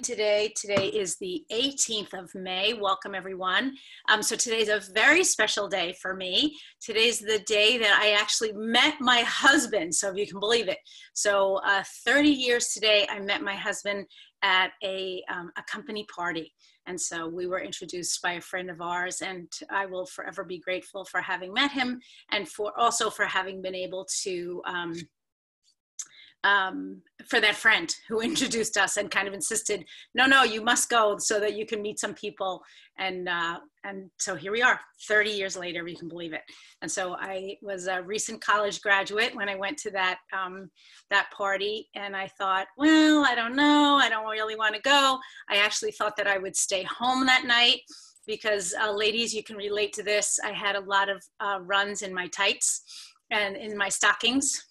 Today is the 18th of May. Welcome everyone. So today's a very special day for me. Today's the day that I actually met my husband, so if you can believe it. So 30 years today, I met my husband at a company party. And so we were introduced by a friend of ours, and I will forever be grateful for having met him and for having been able to for that friend who introduced us and kind of insisted, no, you must go so that you can meet some people. And so here we are 30 years later, you can believe it. And so I was a recent college graduate when I went to that party, and I thought, well, I don't know, I don't really want to go. I actually thought that I would stay home that night because ladies, you can relate to this. I had a lot of runs in my tights and in my stockings.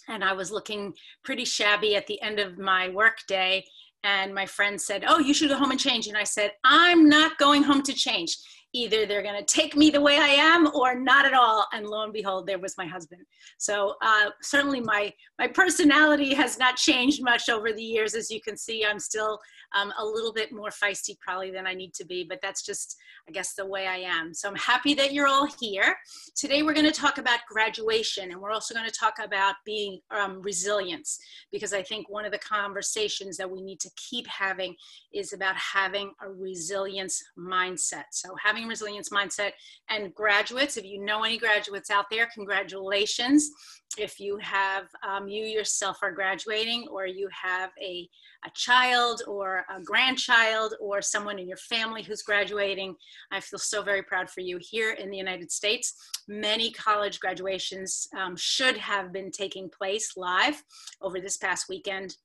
And I was looking pretty shabby at the end of my work day. And my friend said, oh, you should go home and change. And I said, I'm not going home to change. Either they're going to take me the way I am or not at all. And lo and behold, there was my husband. So certainly my personality has not changed much over the years. As you can see, I'm still a little bit more feisty probably than I need to be, but that's just, I guess, the way I am. So I'm happy that you're all here. Today, we're going to talk about graduation, and we're also going to talk about being resilience, because I think one of the conversations that we need to keep having is about having a resilience mindset. So having a resilience mindset, and graduates, if you know any graduates out there, congratulations. If you have, you yourself are graduating, or you have a child or a grandchild or someone in your family who's graduating, I feel so very proud for you. Here in the United States, many college graduations should have been taking place live over this past weekend,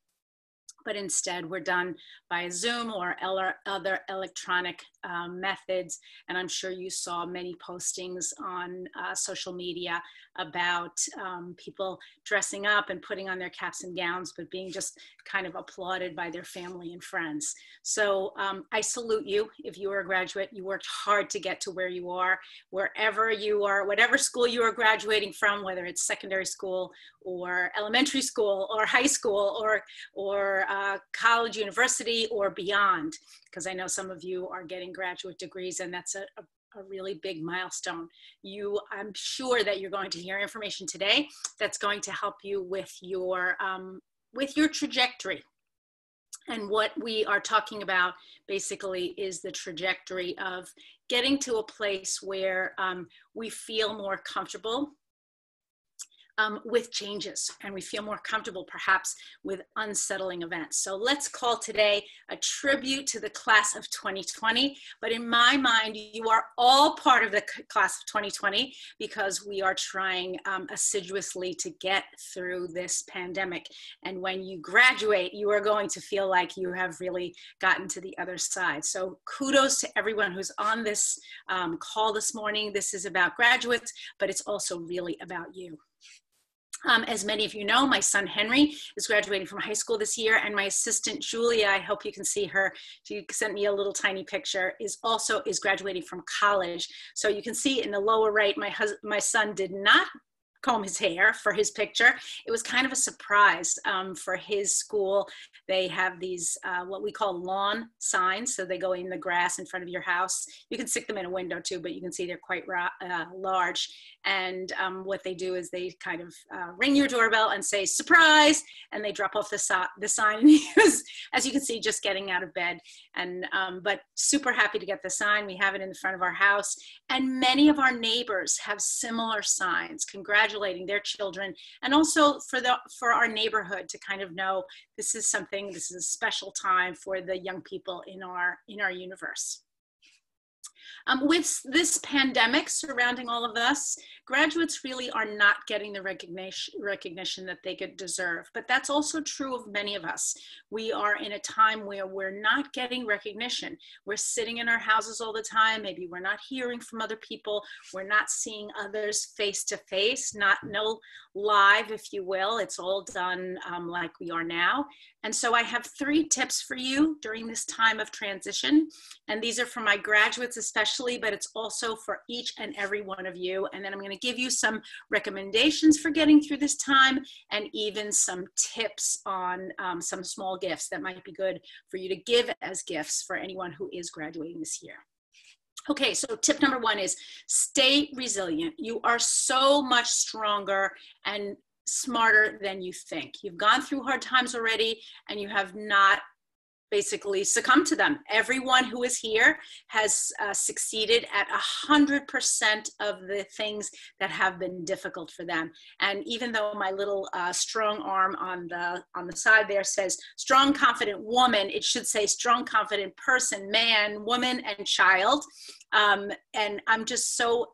but instead we're done by Zoom or other electronic methods. And I'm sure you saw many postings on social media about people dressing up and putting on their caps and gowns, but being just kind of applauded by their family and friends. So I salute you. If you are a graduate, you worked hard to get to where you are, wherever you are, whatever school you are graduating from, whether it's secondary school or elementary school or high school or college, university, or beyond, because I know some of you are getting graduate degrees, and that's a really big milestone. I'm sure that you're going to hear information today that's going to help you with your trajectory. And what we are talking about basically is the trajectory of getting to a place where we feel more comfortable with changes, and we feel more comfortable perhaps with unsettling events. So let's call today a tribute to the class of 2020. But in my mind, you are all part of the class of 2020 because we are trying assiduously to get through this pandemic. And when you graduate, you are going to feel like you have really gotten to the other side. So kudos to everyone who's on this call this morning. This is about graduates, but it's also really about you. As many of you know, my son Henry is graduating from high school this year, and my assistant Julia, I hope you can see her, she sent me a little tiny picture, is graduating from college. So you can see in the lower right, my son did not comb his hair for his picture. It was kind of a surprise for his school. They have these what we call lawn signs, so they go in the grass in front of your house. You can stick them in a window too, but you can see they're quite large. And what they do is they kind of ring your doorbell and say surprise, and they drop off the sign. And he was, as you can see, just getting out of bed. And but super happy to get the sign. We have it in the front of our house, and many of our neighbors have similar signs congratulating their children, and also for our neighborhood to kind of know this is a special time for the young people in our universe. With this pandemic surrounding all of us, graduates really are not getting the recognition that they could deserve. But that's also true of many of us. We are in a time where we're not getting recognition. We're sitting in our houses all the time. Maybe we're not hearing from other people. We're not seeing others face to face, no live, if you will. It's all done like we are now. And so I have 3 tips for you during this time of transition. And these are for my graduates especially, but it's also for each and every one of you. And then I'm going to give you some recommendations for getting through this time, and even some tips on some small gifts that might be good for you to give as gifts for anyone who is graduating this year. Okay, so tip number 1 is stay resilient. You are so much stronger and smarter than you think. You've gone through hard times already, and you have not basically succumbed to them. Everyone who is here has succeeded at 100% of the things that have been difficult for them. And even though my little strong arm on the side there says strong, confident woman, it should say strong, confident person, man, woman, and child. And I'm just so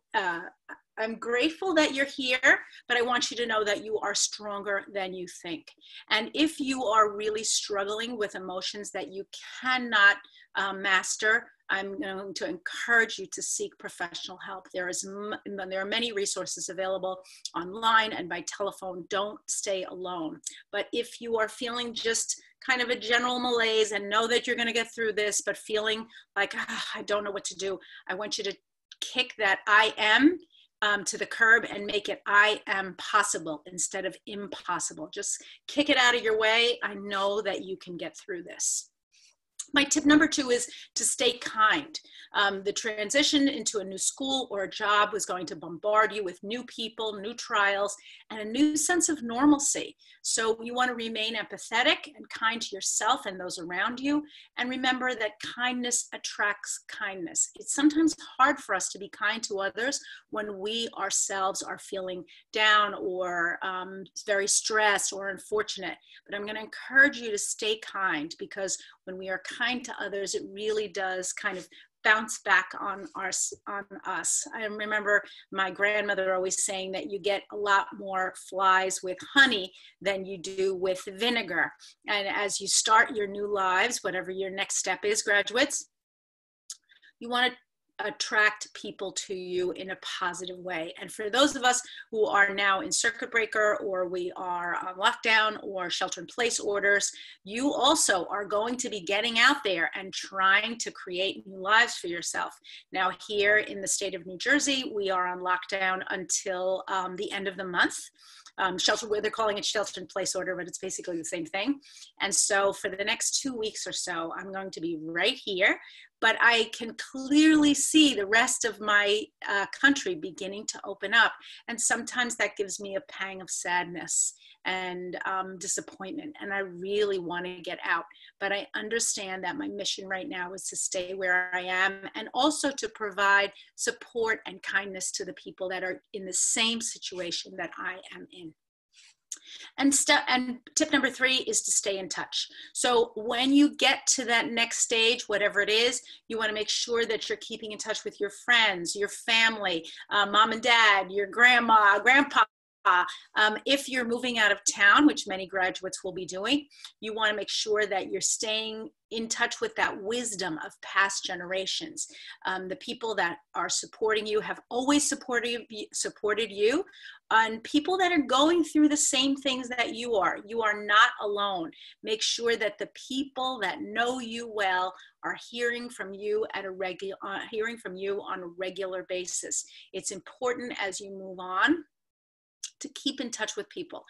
I'm grateful that you're here, but I want you to know that you are stronger than you think. And if you are really struggling with emotions that you cannot master, I'm going to encourage you to seek professional help. There are many resources available online and by telephone. Don't stay alone. But if you are feeling just kind of a general malaise and know that you're going to get through this, but feeling like, I don't know what to do, I want you to kick that I am to the curb and make it I am possible instead of impossible. Just kick it out of your way. I know that you can get through this. My tip number 2 is to stay kind. The transition into a new school or a job was going to bombard you with new people, new trials, and a new sense of normalcy. So you want to remain empathetic and kind to yourself and those around you. And remember that kindness attracts kindness. It's sometimes hard for us to be kind to others when we ourselves are feeling down or very stressed or unfortunate. But I'm going to encourage you to stay kind, because when we are kind to others, it really does kind of bounce back on us. I remember my grandmother always saying that you get a lot more flies with honey than you do with vinegar. And as you start your new lives, whatever your next step is, graduates, you want to attract people to you in a positive way. And for those of us who are now in circuit breaker, or we are on lockdown or shelter in place orders, you also are going to be getting out there and trying to create new lives for yourself. Now here in the state of New Jersey, we are on lockdown until the end of the month. They're calling it shelter in place order, but it's basically the same thing. And so for the next 2 weeks or so, I'm going to be right here, but I can clearly see the rest of my country beginning to open up. And sometimes that gives me a pang of sadness and disappointment. And I really want to get out, but I understand that my mission right now is to stay where I am, and also to provide support and kindness to the people that are in the same situation that I am in. And tip number 3 is to stay in touch. So when you get to that next stage, whatever it is, you want to make sure that you're keeping in touch with your friends, your family, mom and dad, your grandma, grandpa. If you're moving out of town, which many graduates will be doing, you want to make sure that you're staying in touch with that wisdom of past generations. The people that are supporting you have always supported you, and people that are going through the same things that you are not alone. Make sure that the people that know you well are hearing from you on a regular basis. It's important as you move on to keep in touch with people.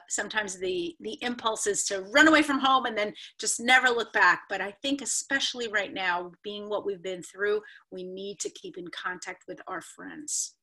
Sometimes the impulse is to run away from home and then just never look back. But I think especially right now, being what we've been through, we need to keep in contact with our friends.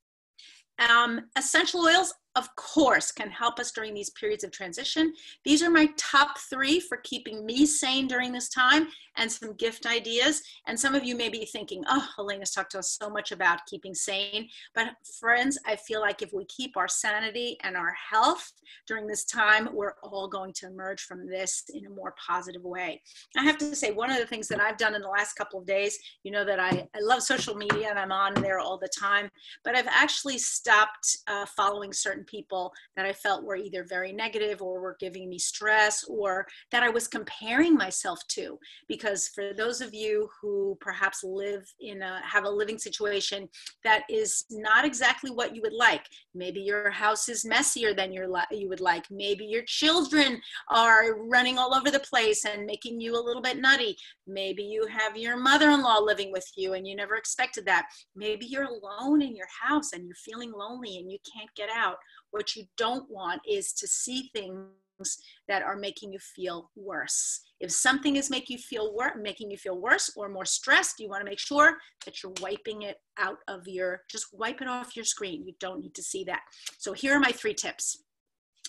Essential oils, of course, can help us during these periods of transition. These are my top 3 for keeping me sane during this time, and some gift ideas. And some of you may be thinking, oh, Elena's talked to us so much about keeping sane. But friends, I feel like if we keep our sanity and our health during this time, we're all going to emerge from this in a more positive way. I have to say, one of the things that I've done in the last couple of days, you know that I love social media and I'm on there all the time, but I've actually stopped following certain people that I felt were either very negative or were giving me stress, or that I was comparing myself to. Because for those of you who perhaps have a living situation that is not exactly what you would like, maybe your house is messier than you would like, maybe your children are running all over the place and making you a little bit nutty, maybe you have your mother-in-law living with you and you never expected that, maybe you're alone in your house and you're feeling lonely and you can't get out. What you don't want is to see things that are making you feel worse. If something is making you feel worse or more stressed, you want to make sure that you're wiping it out of just wipe it off your screen. You don't need to see that. So here are my 3 tips.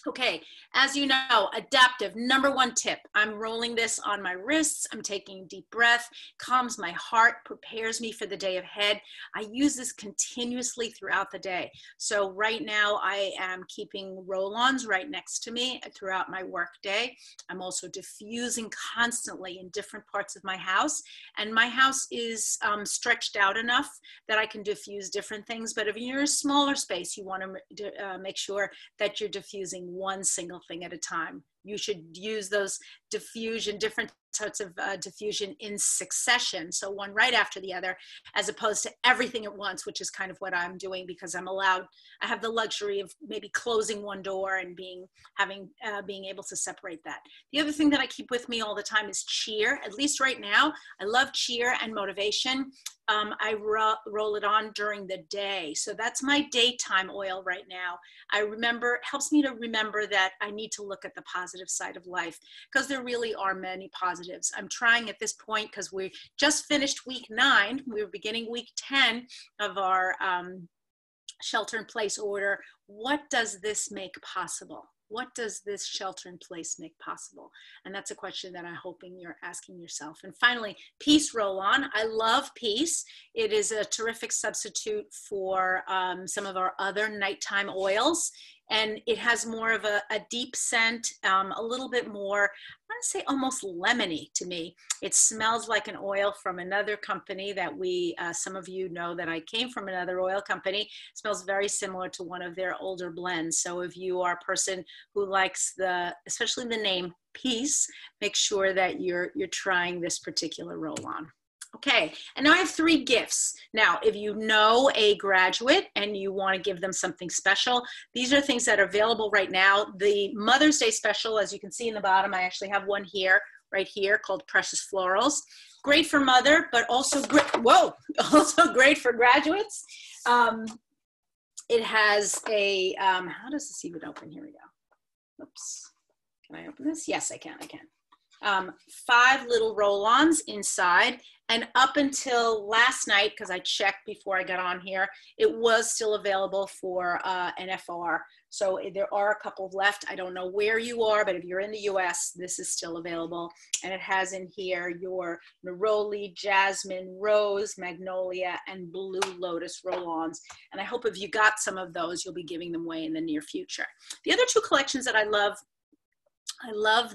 Okay, as you know, adaptive, number 1 tip. I'm rolling this on my wrists. I'm taking a deep breath, calms my heart, prepares me for the day ahead. I use this continuously throughout the day. So right now I am keeping roll-ons right next to me throughout my work day. I'm also diffusing constantly in different parts of my house. And my house is stretched out enough that I can diffuse different things. But if you're in a smaller space, you want to make sure that you're diffusing one single thing at a time. You should use those different types of diffusion in succession. So one right after the other, as opposed to everything at once, which is kind of what I'm doing because I have the luxury of maybe closing one door and being able to separate that. The other thing that I keep with me all the time is cheer. At least right now, I love cheer and motivation. I roll it on during the day. So that's my daytime oil right now. It helps me to remember that I need to look at the positive side of life, because there really are many positives. I'm trying at this point, because we just finished week 9, we were beginning week 10 of our shelter in place order. What does this make possible? What does this shelter in place make possible? And that's a question that I'm hoping you're asking yourself. And finally, Peace Roll-On. I love Peace. It is a terrific substitute for some of our other nighttime oils. And it has more of a deep scent, a little bit more, I want to say almost lemony to me. It smells like an oil from another company that some of you know that I came from another oil company. It smells very similar to one of their older blends. So if you are a person who likes especially the name Peace, make sure that you're trying this particular roll-on. Okay, and now I have 3 gifts. Now, if you know a graduate and you want to give them something special, these are things that are available right now. The Mother's Day special, as you can see in the bottom, I actually have one here, right here, called Precious Florals. Great for mother, but also also great for graduates. It has a, how does this even open? Here we go. Oops, can I open this? Yes, I can. 5 little roll-ons inside, and up until last night, because I checked before I got on here, it was still available for an FR. So there are a couple left. I don't know where you are, but if you're in the US, this is still available. And it has in here your neroli, jasmine, rose, magnolia, and blue lotus roll-ons. And I hope if you got some of those, you'll be giving them away in the near future. The other 2 collections that I love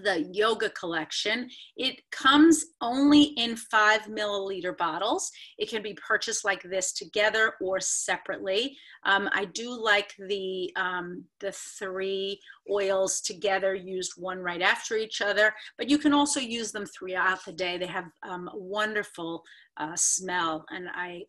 the yoga collection. It comes only in 5 milliliter bottles. It can be purchased like this together or separately. I do like the 3 oils together, used one right after each other, but you can also use them throughout the day. They have a wonderful smell, and I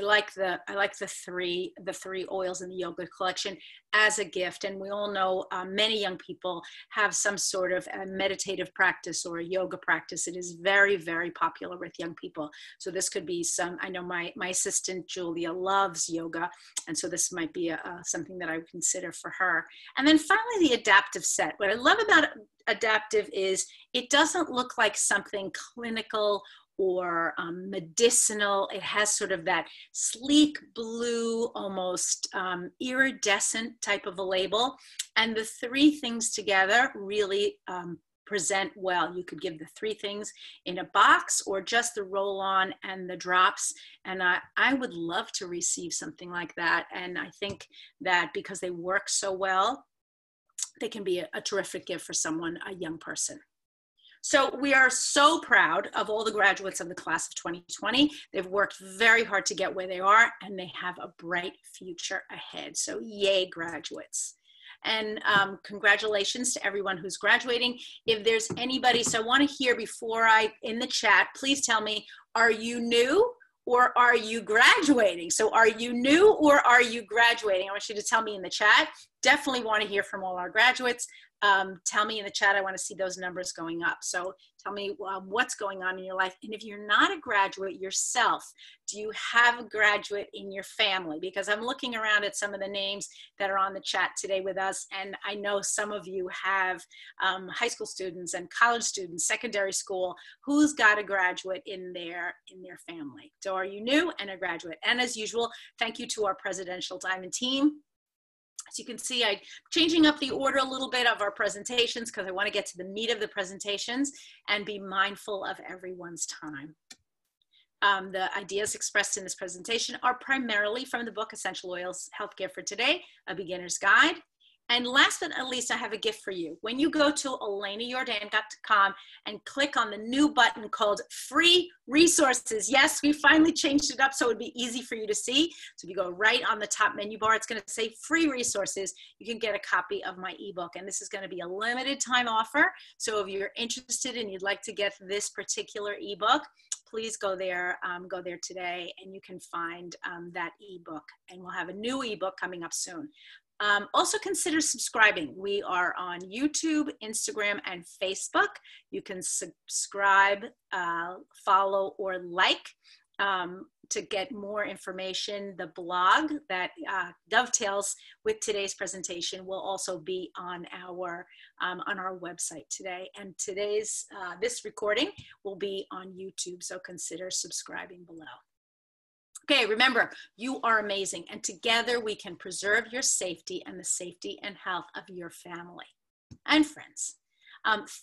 like the 3 oils in the yoga collection as a gift. And we all know many young people have some sort of a meditative practice or a yoga practice. It is very, very popular with young people. So this could be I know my assistant Julia loves yoga, and so this might be something that I would consider for her. And then finally, the adaptive set. What I love about adaptive is it doesn't look like something clinical or medicinal. It has sort of that sleek blue, almost iridescent type of a label. And the 3 things together really present well. You could give the 3 things in a box or just the roll-on and the drops. And I would love to receive something like that. And I think that because they work so well, they can be a terrific gift for someone, a young person. So we are so proud of all the graduates of the class of 2020. They've worked very hard to get where they are, and they have a bright future ahead. So yay, graduates. And congratulations to everyone who's graduating. If there's anybody, so I want to hear before in the chat, please tell me, are you new or are you graduating? So are you new or are you graduating? I want you to tell me in the chat. Definitely want to hear from all our graduates. Tell me in the chat, I want to see those numbers going up. So tell me what's going on in your life. And if you're not a graduate yourself, do you have a graduate in your family? Because I'm looking around at some of the names that are on the chat today with us. And I know some of you have high school students and college students, secondary school, who's got a graduate in their family. So are you new and a graduate? And as usual, thank you to our Presidential Diamond team. As you can see, I'm changing up the order a little bit of our presentations because I want to get to the meat of the presentations and be mindful of everyone's time. The ideas expressed in this presentation are primarily from the book Essential Oils, Healthcare for Today, A Beginner's Guide. And last but not least, I have a gift for you. When you go to ElenaJordan.com and click on the new button called Free Resources. Yes, we finally changed it up so it would be easy for you to see. So if you go right on the top menu bar, it's going to say Free Resources. You can get a copy of my ebook. And this is going to be a limited time offer. So if you're interested and you'd like to get this particular ebook, please go there today and you can find that ebook. And we'll have a new ebook coming up soon. Also consider subscribing. We are on YouTube, Instagram, and Facebook. You can subscribe, follow, or like to get more information. The blog that dovetails with today's presentation will also be on our website today. And today's this recording will be on YouTube, so consider subscribing below. Okay, remember, you are amazing, and together we can preserve your safety and the safety and health of your family and friends.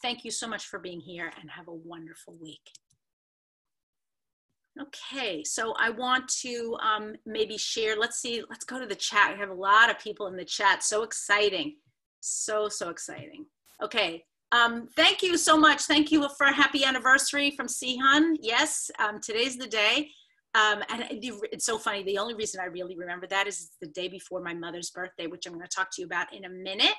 Thank you so much for being here, and have a wonderful week. Okay, so I want to maybe share, let's go to the chat. We have a lot of people in the chat. So exciting, so exciting. Okay, thank you so much. Thank you for a happy anniversary from Sihan. Yes, today's the day. And it's so funny. The only reason I really remember that is it's the day before my mother's birthday, which I'm going to talk to you about in a minute.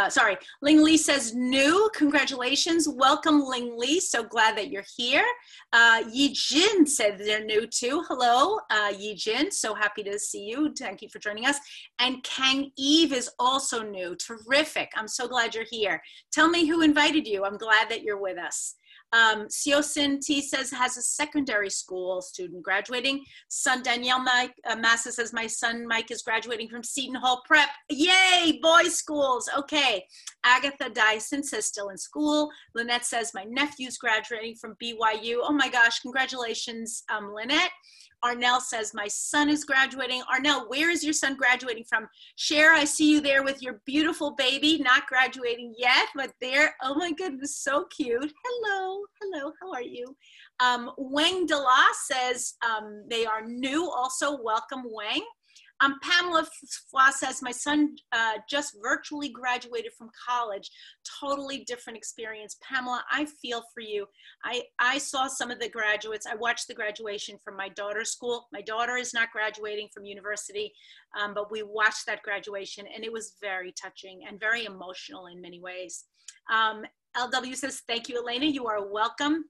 Sorry, Ling Lee says new. Congratulations. Welcome, Ling Lee. So glad that you're here. Yi Jin said they're new too. Hello, Yi Jin. So happy to see you. Thank you for joining us. And Kang Eve is also new. Terrific. I'm so glad you're here. Tell me who invited you. I'm glad that you're with us. Siosin T says has a secondary school student graduating. Son Danielle Massa says my son Mike is graduating from Seton Hall Prep. Yay, boys schools. Okay. Agatha Dyson says still in school. Lynette says my nephew's graduating from BYU. Oh my gosh, congratulations, Lynette. Arnell says, my son is graduating. Arnell, where is your son graduating from? Cher, I see you there with your beautiful baby, not graduating yet, but there, oh my goodness, so cute. Hello, how are you? Wang Dela says they are new also. Welcome, Wang. Pamela Fwa says, my son just virtually graduated from college. Totally different experience. Pamela, I feel for you. I saw some of the graduates. I watched the graduation from my daughter's school. My daughter is not graduating from university, but we watched that graduation and it was very touching and very emotional in many ways. LW says, thank you, Elena. You are welcome.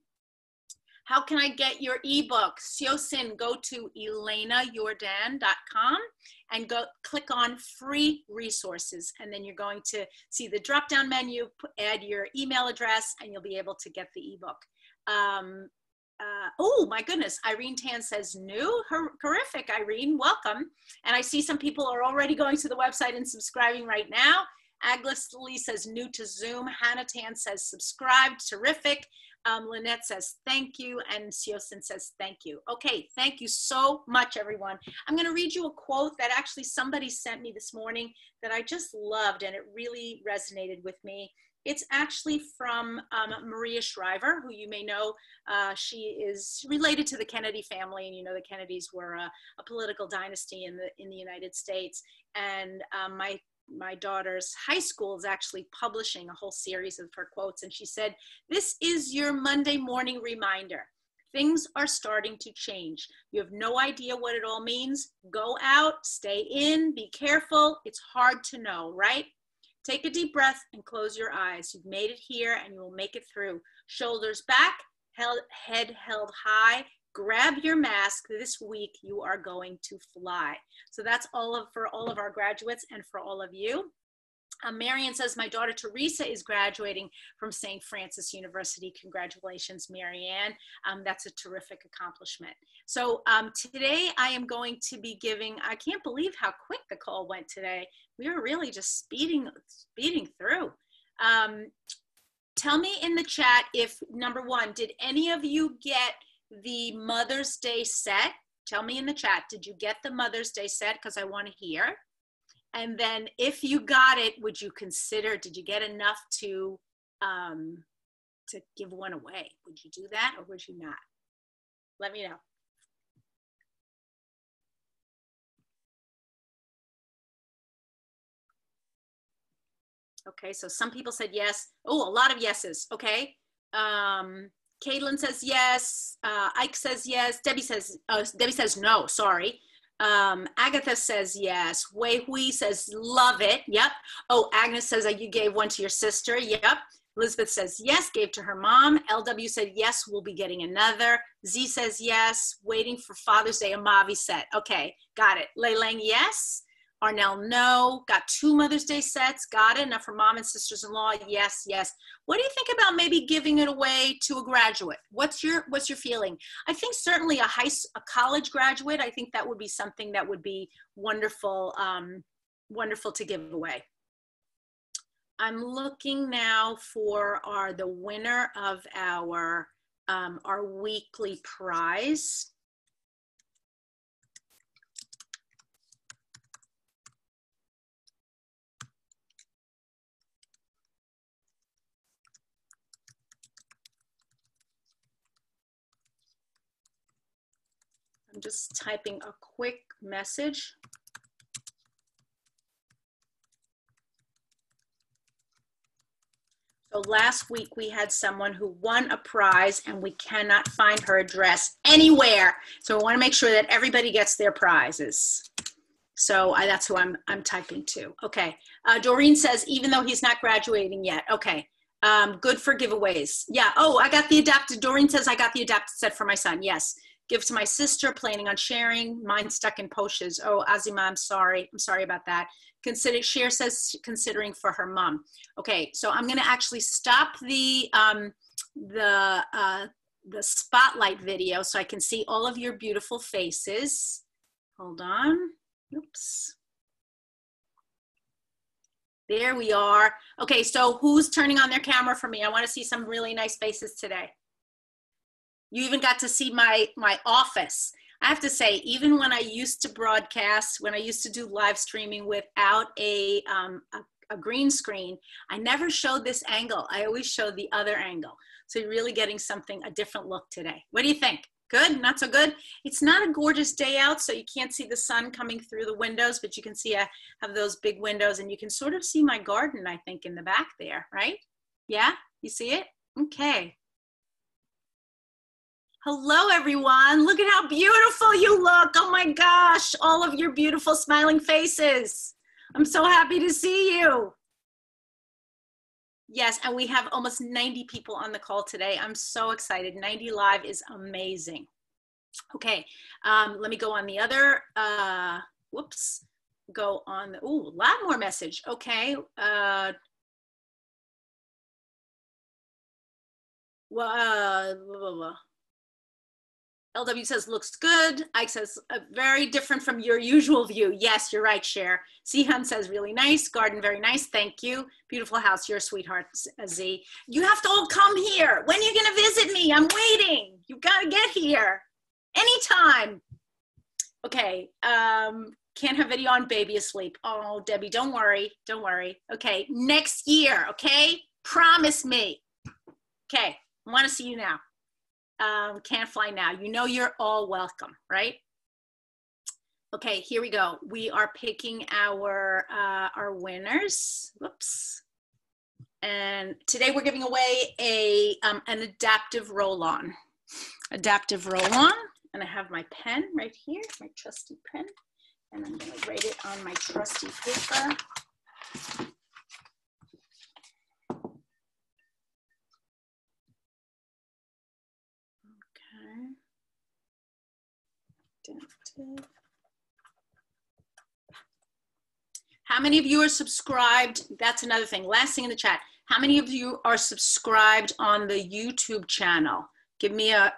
How can I get your ebook? Siosin, go to ElenaJordan.com and go click on free resources. And then you're going to see the drop-down menu, add your email address, and you'll be able to get the ebook. Oh my goodness, Irene Tan says new. Horrific, Irene, welcome. And I see some people are already going to the website and subscribing right now. Agnes Lee says new to Zoom. Hannah Tan says subscribed, terrific. Lynette says thank you, and Siosin says thank you. Okay, thank you so much, everyone. I'm going to read you a quote that actually somebody sent me this morning that I just loved, and it really resonated with me. It's actually from Maria Shriver, who you may know. She is related to the Kennedy family, and you know the Kennedys were a political dynasty in the United States. And my daughter's high school is actually publishing a whole series of her quotes. And she said, this is your Monday morning reminder. Things are starting to change. You have no idea what it all means. Go out, stay in, be careful. It's hard to know, right? Take a deep breath and close your eyes. You've made it here and you will make it through. Shoulders back, head held high. Grab your mask. This week you are going to fly. So that's for all of our graduates and for all of you. Marian says, my daughter Teresa is graduating from St. Francis University. Congratulations, Marianne. That's a terrific accomplishment. So today I am going to be giving, I can't believe how quick the call went today. We were really just speeding through. Tell me in the chat if, number one, did any of you get the Mother's Day set? Tell me in the chat, did you get the Mother's Day set? Because I want to hear. And then if you got it, would you consider, did you get enough to give one away? Would you do that or would you not? Let me know. Okay, so some people said yes. Oh, a lot of yeses, okay. Caitlin says yes, Ike says yes, Debbie says no, sorry. Agatha says yes. Wei Hui says love it. Yep. Oh, Agnes says that you gave one to your sister. Yep. Elizabeth says yes, gave to her mom. LW said yes, we'll be getting another. Z says yes, waiting for Father's Day, a Mavi set. Okay, got it. Leilang, yes. Arnell, no. Got 2 Mother's Day sets. Got it. Enough for mom and sisters-in-law. Yes, yes. What do you think about maybe giving it away to a graduate? What's your feeling? I think certainly a college graduate. I think that would be something that would be wonderful, wonderful to give away. I'm looking now for the winner of our weekly prize. I'm just typing a quick message. So last week we had someone who won a prize and we cannot find her address anywhere. So I want to make sure that everybody gets their prizes. So that's who I'm typing to. Okay. Doreen says, even though he's not graduating yet. Okay. Good for giveaways. Yeah. Oh, I got the adapted. Doreen says I got the adapted set for my son. Yes. Give to my sister, planning on sharing. Mine stuck in poches. Oh, Azima, I'm sorry. I'm sorry about that. Cher says considering for her mom. Okay, so I'm gonna actually stop the spotlight video so I can see all of your beautiful faces. Hold on, oops. There we are. Okay, so who's turning on their camera for me? I wanna see some really nice faces today. You even got to see my office. I have to say, even when I used to broadcast, when I used to do live streaming without a green screen, I never showed this angle. I always showed the other angle. So you're really getting a different look today. What do you think? Good? Not so good? It's not a gorgeous day out, so you can't see the sun coming through the windows, but you can see I have those big windows and you can sort of see my garden, I think, in the back there, right? Yeah? You see it? Okay. Hello, everyone. Look at how beautiful you look. Oh my gosh, all of your beautiful smiling faces. I'm so happy to see you. Yes, and we have almost 90 people on the call today. I'm so excited. 90 live is amazing. Okay, let me go on the other, whoops, go on, ooh, a lot more message. Okay. LW says, looks good. Ike says, very different from your usual view. Yes, you're right, Cher. Sihan says, really nice. Garden, very nice. Thank you. Beautiful house. You're a sweetheart, Z. You have to all come here. When are you going to visit me? I'm waiting. You've got to get here. Anytime. Okay. Can't have video on baby asleep. Oh, Debbie, don't worry. Don't worry. Okay. Next year. Okay. Promise me. Okay. I want to see you now. Can't fly now. You know you're all welcome, right? Okay, here we go. We are picking our winners. Whoops. And today we're giving away an adaptive roll-on. adaptive roll-on. And I have my pen right here, my trusty pen. And I'm going to write it on my trusty paper. Okay. Adaptive. How many of you are subscribed? That's another thing. Last thing in the chat. How many of you are subscribed on the YouTube channel? Give me a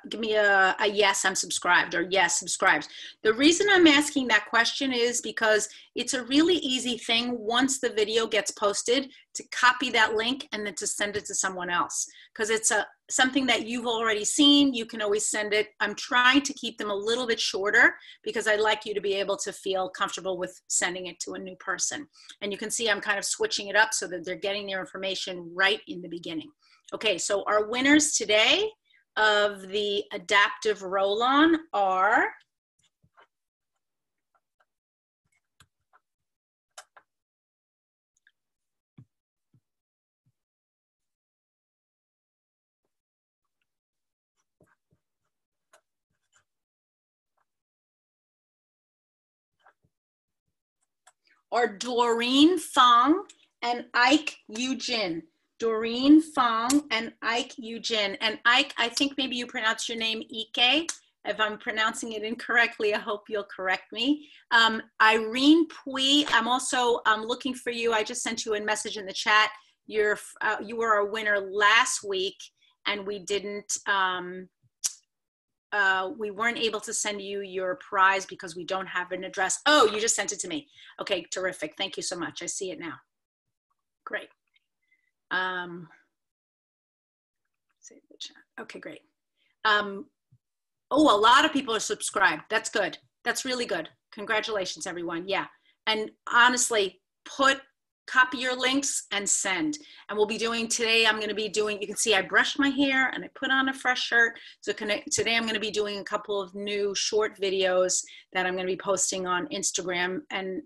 yes, I'm subscribed, or yes, subscribed. The reason I'm asking that question is because it's a really easy thing once the video gets posted to copy that link and then to send it to someone else. Because it's something that you've already seen, you can always send it. I'm trying to keep them a little bit shorter because I'd like you to be able to feel comfortable with sending it to a new person. And you can see I'm kind of switching it up so that they're getting their information right in the beginning. Okay, so our winners today of the adaptive roll-on are Doreen Fong and Ike Eugene. Doreen Fong and Ike Eugene. And Ike, I think maybe you pronounce your name Ike. If I'm pronouncing it incorrectly, I hope you'll correct me. Irene Pui, I'm also looking for you. I just sent you a message in the chat. You were a winner last week, and we didn't, we weren't able to send you your prize because we don't have an address. Oh, you just sent it to me. Okay, terrific. Thank you so much. I see it now. Great. Save the chat. Okay, great. Oh, a lot of people are subscribed. That's good. That's really good. Congratulations, everyone. Yeah. And honestly, copy your links and send. And we'll be doing today, I'm going to be doing, you can see I brushed my hair and I put on a fresh shirt. So today I'm going to be doing a couple of new short videos that I'm going to be posting on Instagram and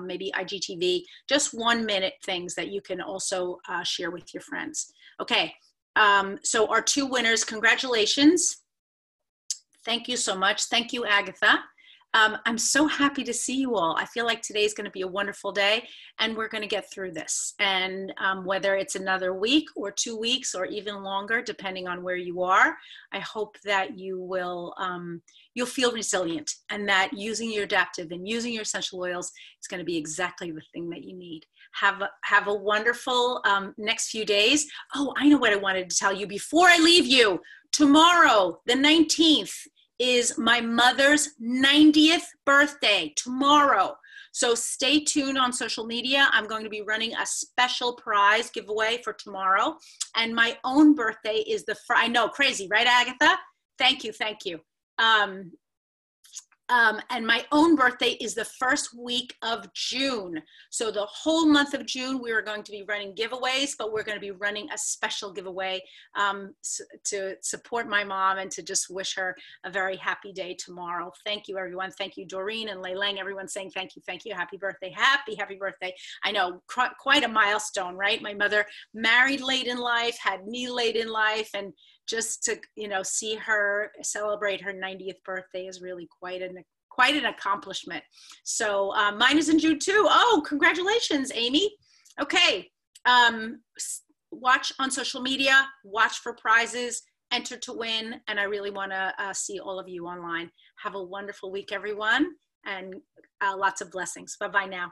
maybe IGTV, just 1 minute things that you can also share with your friends. Okay. So our two winners, congratulations. Thank you so much. Thank you, Agatha. I'm so happy to see you all. I feel like today's going to be a wonderful day and we're going to get through this. And whether it's another week or 2 weeks or even longer, depending on where you are, I hope that you will, you'll feel resilient and that using your adaptive and using your essential oils is going to be exactly the thing that you need. Have a wonderful next few days. Oh, I know what I wanted to tell you before I leave you. Tomorrow, the 19th, is my mother's 90th birthday, tomorrow. So stay tuned on social media. I'm going to be running a special prize giveaway for tomorrow. And my own birthday is I know, crazy, right, Agatha? Thank you, thank you. And my own birthday is the first week of June. So the whole month of June, we are going to be running giveaways, but we're going to be running a special giveaway to support my mom and to just wish her a very happy day tomorrow. Thank you, everyone. Thank you, Doreen and Leilang. Everyone saying thank you, happy birthday, happy birthday. I know, quite a milestone, right? My mother married late in life, had me late in life, and just to, you know, see her celebrate her 90th birthday is really quite an accomplishment. So mine is in June too. Oh, congratulations, Amy. Okay, watch on social media, watch for prizes, enter to win, and I really wanna see all of you online. Have a wonderful week, everyone, and lots of blessings. Bye-bye now.